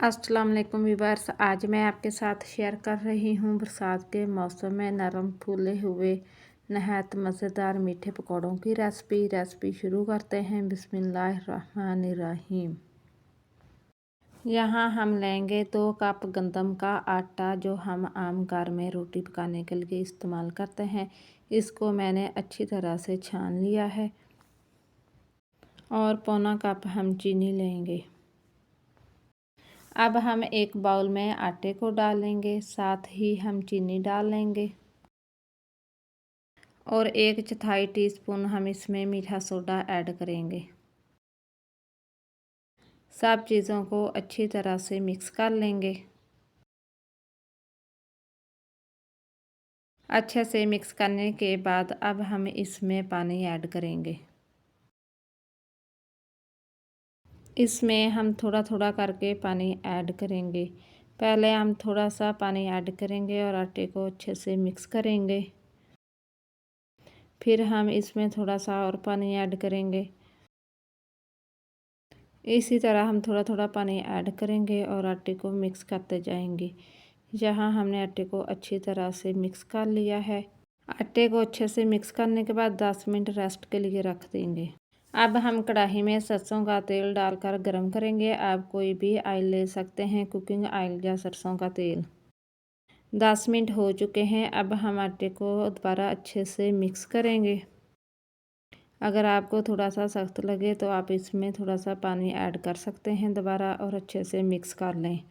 अस्सलाम वालेकुम व्यूअर्स। आज मैं आपके साथ शेयर कर रही हूँ बरसात के मौसम में नरम फूले हुए नहायत मज़ेदार मीठे पकौड़ों की रेसिपी शुरू करते हैं। बिस्मिल्लाहिर्रहमानिर्रहीम। यहाँ हम लेंगे 2 कप गंदम का आटा, जो हम आम घर में रोटी पकाने के लिए इस्तेमाल करते हैं। इसको मैंने अच्छी तरह से छान लिया है। और पौना कप हम चीनी लेंगे। अब हम एक बाउल में आटे को डालेंगे, साथ ही हम चीनी डाल लेंगे और 1/4 टीस्पून हम इसमें मीठा सोडा ऐड करेंगे। सब चीज़ों को अच्छी तरह से मिक्स कर लेंगे। अच्छे से मिक्स करने के बाद अब हम इसमें पानी ऐड करेंगे। इसमें हम थोड़ा थोड़ा करके पानी ऐड करेंगे। पहले हम थोड़ा सा पानी ऐड करेंगे और आटे को अच्छे से मिक्स करेंगे। फिर हम इसमें थोड़ा सा और पानी ऐड करेंगे। इसी तरह हम थोड़ा थोड़ा पानी ऐड करेंगे और आटे को मिक्स करते जाएंगे। यहाँ हमने आटे को अच्छी तरह से मिक्स कर लिया है। आटे को अच्छे से मिक्स करने के बाद 10 मिनट रेस्ट के लिए रख देंगे। अब हम कढ़ाई में सरसों का तेल डालकर गरम करेंगे। आप कोई भी ऑयल ले सकते हैं, कुकिंग ऑयल या सरसों का तेल। 10 मिनट हो चुके हैं। अब हम आटे को दोबारा अच्छे से मिक्स करेंगे। अगर आपको थोड़ा सा सख्त लगे तो आप इसमें थोड़ा सा पानी ऐड कर सकते हैं दोबारा और अच्छे से मिक्स कर लें।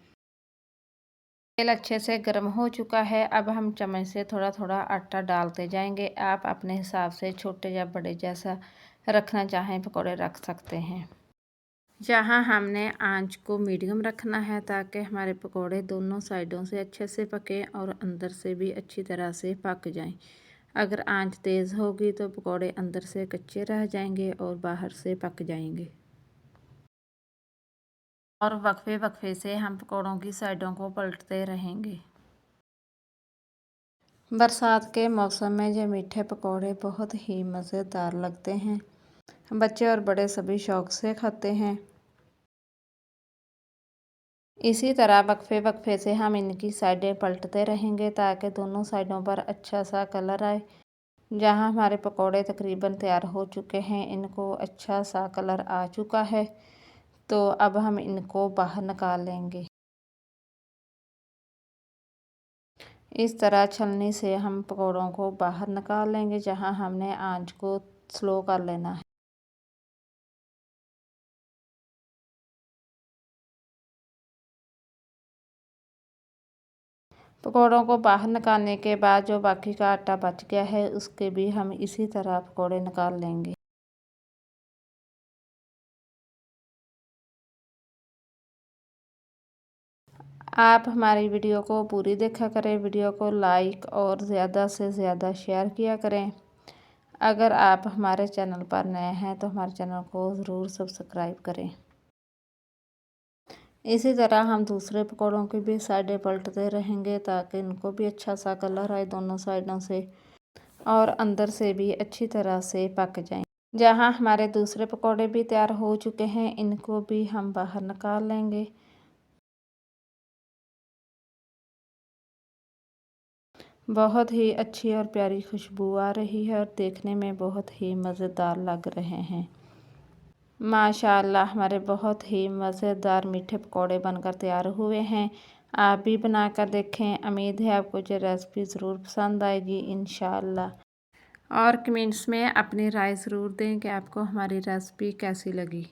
तेल अच्छे से गर्म हो चुका है। अब हम चम्मच से थोड़ा थोड़ा आटा डालते जाएंगे। आप अपने हिसाब से छोटे या बड़े जैसा रखना चाहें पकौड़े रख सकते हैं। जहाँ हमने आंच को मीडियम रखना है ताकि हमारे पकौड़े दोनों साइडों से अच्छे से पकें और अंदर से भी अच्छी तरह से पक जाएं। अगर आंच तेज़ होगी तो पकौड़े अंदर से कच्चे रह जाएंगे और बाहर से पक जाएंगे। और वक्फे वक्फे से हम पकौड़ों की साइडों को पलटते रहेंगे। बरसात के मौसम में ये मीठे पकौड़े बहुत ही मज़ेदार लगते हैं। बच्चे और बड़े सभी शौक़ से खाते हैं। इसी तरह वक्फे वक्फे से हम इनकी साइडें पलटते रहेंगे ताकि दोनों साइडों पर अच्छा सा कलर आए। जहाँ हमारे पकौड़े तकरीबन तैयार हो चुके हैं, इनको अच्छा सा कलर आ चुका है, तो अब हम इनको बाहर निकाल लेंगे। इस तरह छलनी से हम पकौड़ों को बाहर निकाल लेंगे। जहाँ हमने आंच को स्लो कर लेना है। पकौड़ों को बाहर निकालने के बाद जो बाकी का आटा बच गया है, उसके भी हम इसी तरह पकौड़े निकाल लेंगे। आप हमारी वीडियो को पूरी देखा करें। वीडियो को लाइक और ज़्यादा से ज़्यादा शेयर किया करें। अगर आप हमारे चैनल पर नए हैं तो हमारे चैनल को ज़रूर सब्सक्राइब करें। इसी तरह हम दूसरे पकौड़ों की भी साइडें पलटते रहेंगे ताकि इनको भी अच्छा सा कलर आए दोनों साइडों से और अंदर से भी अच्छी तरह से पक जाएं। जहाँ हमारे दूसरे पकौड़े भी तैयार हो चुके हैं, इनको भी हम बाहर निकाल लेंगे। बहुत ही अच्छी और प्यारी खुशबू आ रही है और देखने में बहुत ही मज़ेदार लग रहे हैं। माशाअल्लाह हमारे बहुत ही मज़ेदार मीठे पकौड़े बनकर तैयार हुए हैं। आप भी बनाकर देखें। उम्मीद है आपको ये रेसिपी ज़रूर पसंद आएगी इंशाअल्लाह। और कमेंट्स में अपनी राय ज़रूर दें कि आपको हमारी रेसिपी कैसी लगी।